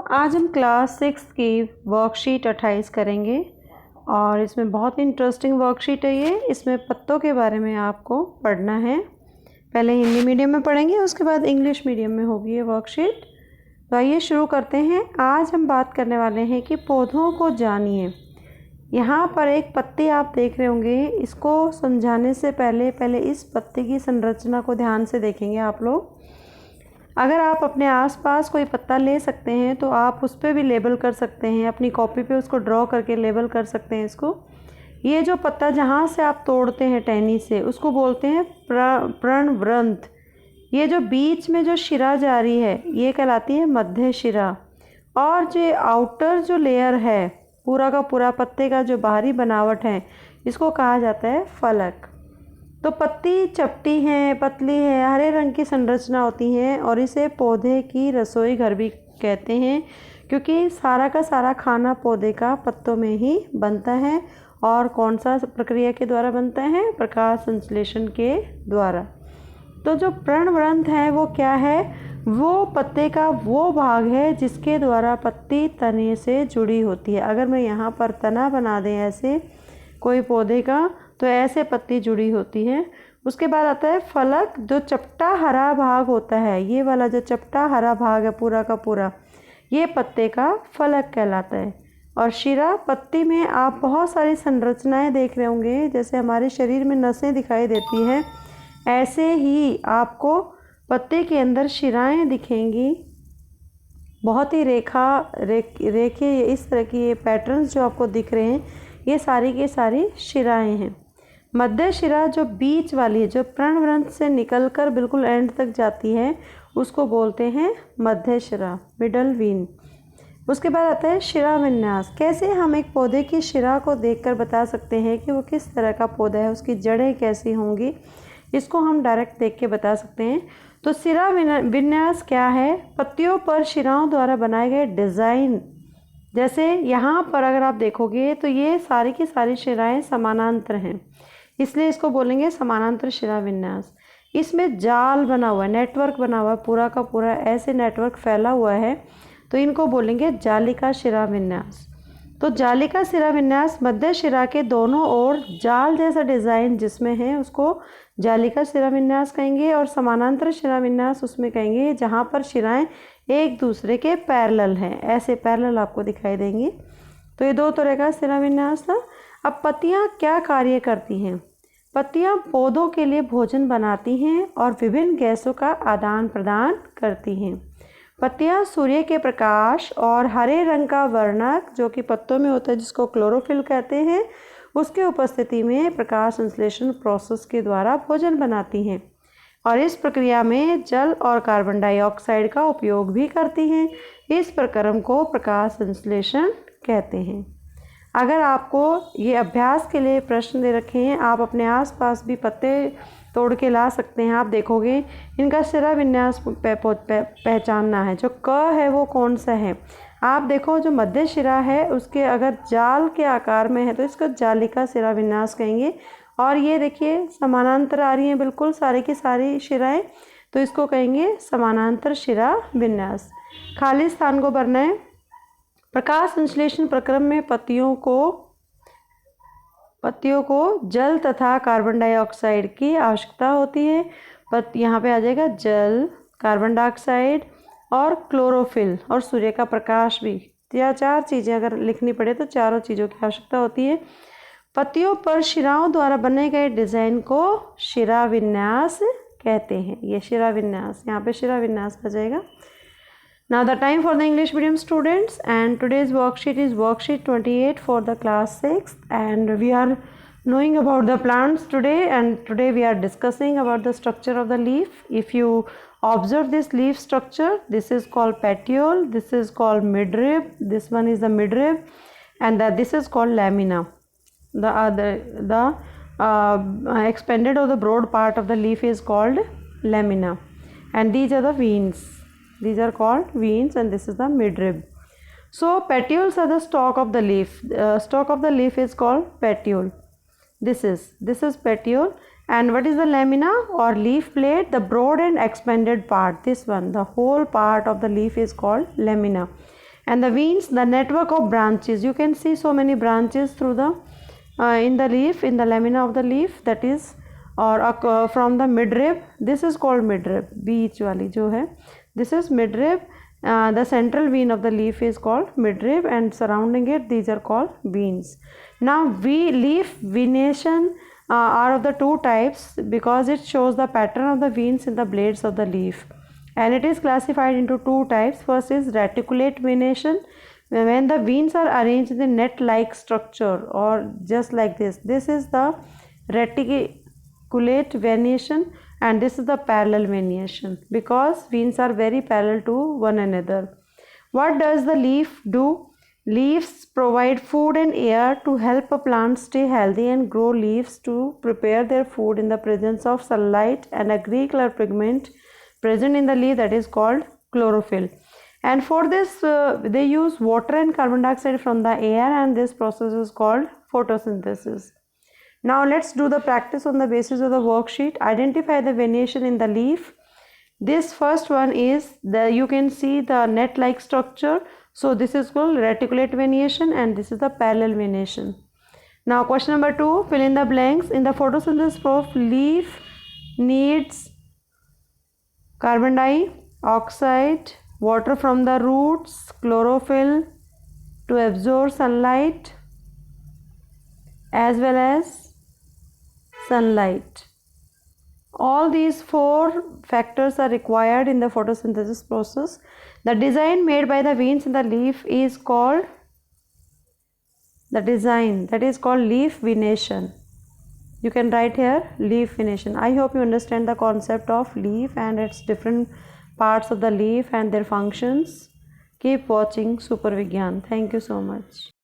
आज हम क्लास 6 की वर्कशीट 28 करेंगे और इसमें बहुत इंटरेस्टिंग वर्कशीट है ये। इसमें पत्तों के बारे में आपको पढ़ना है। पहले हिंदी मीडियम में पढ़ेंगे, उसके बाद इंग्लिश मीडियम में होगी ये वर्कशीट। तो आइए शुरू करते हैं। आज हम बात करने वाले हैं कि पौधों को जानिए। यहाँ पर एक पत्ती आप देख रहे होंगे। इसको समझाने से पहले इस पत्ती की संरचना को ध्यान से देखेंगे आप लोग। अगर आप अपने आसपास कोई पत्ता ले सकते हैं तो आप उस पर भी लेबल कर सकते हैं, अपनी कॉपी पे उसको ड्रॉ करके लेबल कर सकते हैं इसको। ये जो पत्ता जहाँ से आप तोड़ते हैं टहनी से, उसको बोलते हैं पर्णवृंत। ये जो बीच में जो शिरा जा रही है ये कहलाती है मध्य शिरा। और जो आउटर जो लेयर है पूरा का पूरा पत्ते का जो बाहरी बनावट है, इसको कहा जाता है फलक। तो पत्ती चपटी है, पतली है, हरे रंग की संरचना होती है और इसे पौधे की रसोई घर भी कहते हैं, क्योंकि सारा का सारा खाना पौधे का पत्तों में ही बनता है। और कौन सा प्रक्रिया के द्वारा बनता है? प्रकाश संश्लेषण के द्वारा। तो जो पर्णवृंत है वो क्या है? वो पत्ते का वो भाग है जिसके द्वारा पत्ती तने से जुड़ी होती है। अगर मैं यहाँ पर तना बना दें ऐसे कोई पौधे का, तो ऐसे पत्ती जुड़ी होती है। उसके बाद आता है फलक, जो चपटा हरा भाग होता है। ये वाला जो चपटा हरा भाग है पूरा का पूरा, ये पत्ते का फलक कहलाता है। और शिरा, पत्ती में आप बहुत सारी संरचनाएं देख रहे होंगे। जैसे हमारे शरीर में नसें दिखाई देती हैं, ऐसे ही आपको पत्ते के अंदर शिराएं दिखेंगी। बहुत ही रेखे इस तरह की ये पैटर्न्स जो आपको दिख रहे हैं, ये सारी की सारी शिराएं हैं। मध्य शिरा जो बीच वाली है, जो पर्णवृंत से निकलकर बिल्कुल एंड तक जाती है, उसको बोलते हैं मध्य शिरा, मिडल वीन। उसके बाद आता है शिरा विन्यास। कैसे हम एक पौधे की शिरा को देखकर बता सकते हैं कि वो किस तरह का पौधा है, उसकी जड़ें कैसी होंगी, इसको हम डायरेक्ट देख के बता सकते हैं। तो शिरा विन्यास क्या है? पत्तियों पर शिराओं द्वारा बनाए गए डिज़ाइन। जैसे यहाँ पर अगर आप देखोगे तो ये सारी की सारी शिराएं समानांतर हैं, इसलिए इसको बोलेंगे समानांतर शिरा विन्यास। इसमें जाल बना हुआ है, नेटवर्क बना हुआ है, पूरा का पूरा ऐसे नेटवर्क फैला हुआ है, तो इनको बोलेंगे जालिका शिरा विन्यास। तो जालिका शिरा विन्यास मध्य शिरा के दोनों ओर जाल जैसा डिज़ाइन जिसमें है उसको जालिका शिरा विन्यास कहेंगे। और समानांतर शिरा विन्यास उसमें कहेंगे जहाँ पर शिराएं एक दूसरे के पैरेलल हैं, ऐसे पैरेलल आपको दिखाई देंगी। तो ये दो तरह का शिरा विन्यास था। अब पत्तियाँ क्या कार्य करती हैं? पत्तियाँ पौधों के लिए भोजन बनाती हैं और विभिन्न गैसों का आदान प्रदान करती हैं। पत्तियाँ सूर्य के प्रकाश और हरे रंग का वर्णक जो कि पत्तों में होता है, जिसको क्लोरोफिल कहते हैं, उसके उपस्थिति में प्रकाश संश्लेषण प्रोसेस के द्वारा भोजन बनाती हैं। और इस प्रक्रिया में जल और कार्बन डाइऑक्साइड का उपयोग भी करती हैं। इस प्रक्रम को प्रकाश संश्लेषण कहते हैं। अगर आपको ये अभ्यास के लिए प्रश्न दे रखे हैं, आप अपने आसपास भी पत्ते तोड़ के ला सकते हैं। आप देखोगे इनका शिरा विन्यास पहचानना है। जो क है वो कौन सा है? आप देखो जो मध्य शिरा है उसके अगर जाल के आकार में है तो इसको जालिका शिरा विन्यास कहेंगे। और ये देखिए समानांतर आ रही हैं बिल्कुल सारी की सारी शिराएं, तो इसको कहेंगे समानांतर शिरा विन्यास। खाली स्थान को भरना है। प्रकाश संश्लेषण प्रक्रम में पत्तियों को जल तथा कार्बन डाइऑक्साइड की आवश्यकता होती है। यहाँ पे आ जाएगा जल, कार्बन डाइऑक्साइड और क्लोरोफिल और सूर्य का प्रकाश भी। या चार चीज़ें अगर लिखनी पड़े तो चारों चीज़ों की आवश्यकता होती है। पत्तियों पर शिराओं द्वारा बने गए डिज़ाइन को शिरा विन्यास कहते हैं। ये शिरा विन्यास, यहाँ पे शिरा विन्यास आ जाएगा। Now the time for the English medium students, and today's worksheet is worksheet 28 for the class 6, and we are knowing about the plants today, and today we are discussing about the structure of the leaf. If you observe this leaf structure, this is called petiole, this is called midrib, this one is the midrib, and this is called lamina. The expanded or the broad part of the leaf is called lamina, and these are the veins. These are called veins, and this is the midrib. So petioles are the stalk of the leaf. Stalk of the leaf is called petiole. This is petiole. And what is the lamina or leaf plate? The broad and expanded part. This one, the whole part of the leaf is called lamina. And the veins, the network of branches. You can see so many branches through the in the leaf, in the lamina of the leaf, that is, or from the midrib. This is called midrib. बीच वाली जो है, this is midrib. The central vein of the leaf is called midrib, and surrounding it, these are called veins. Now leaf venation are of the two types, because it shows the pattern of the veins in the blades of the leaf, and it is classified into two types. First is reticulate venation, when the veins are arranged in a net-like structure or just like this. This is the reticulate venation, and this is the parallel venation, because veins are very parallel to one another. What does the leaf do? Leaves provide food and air to help a plant stay healthy and grow leaves to prepare their food in the presence of sunlight and a grey color pigment present in the leaf, that is called chlorophyll. And for this they use water and carbon dioxide from the air, and this process is called photosynthesis. Now let's do the practice on the basis of the worksheet. Identify the venation in the leaf. This first one is you can see the net-like structure. So this is called reticulate venation, and this is the parallel venation. Now question number 2, fill in the blanks. In the photosynthesis of leaf needs carbon dioxide, water from the roots, chlorophyll to absorb sunlight, as well as sunlight. All these 4 factors are required in the photosynthesis process. The design made by the veins in the leaf is called leaf venation. You can write here leaf venation. I hope you understand the concept of leaf and its different parts of the leaf and their functions. Keep watching Super Vigyan. Thank you so much.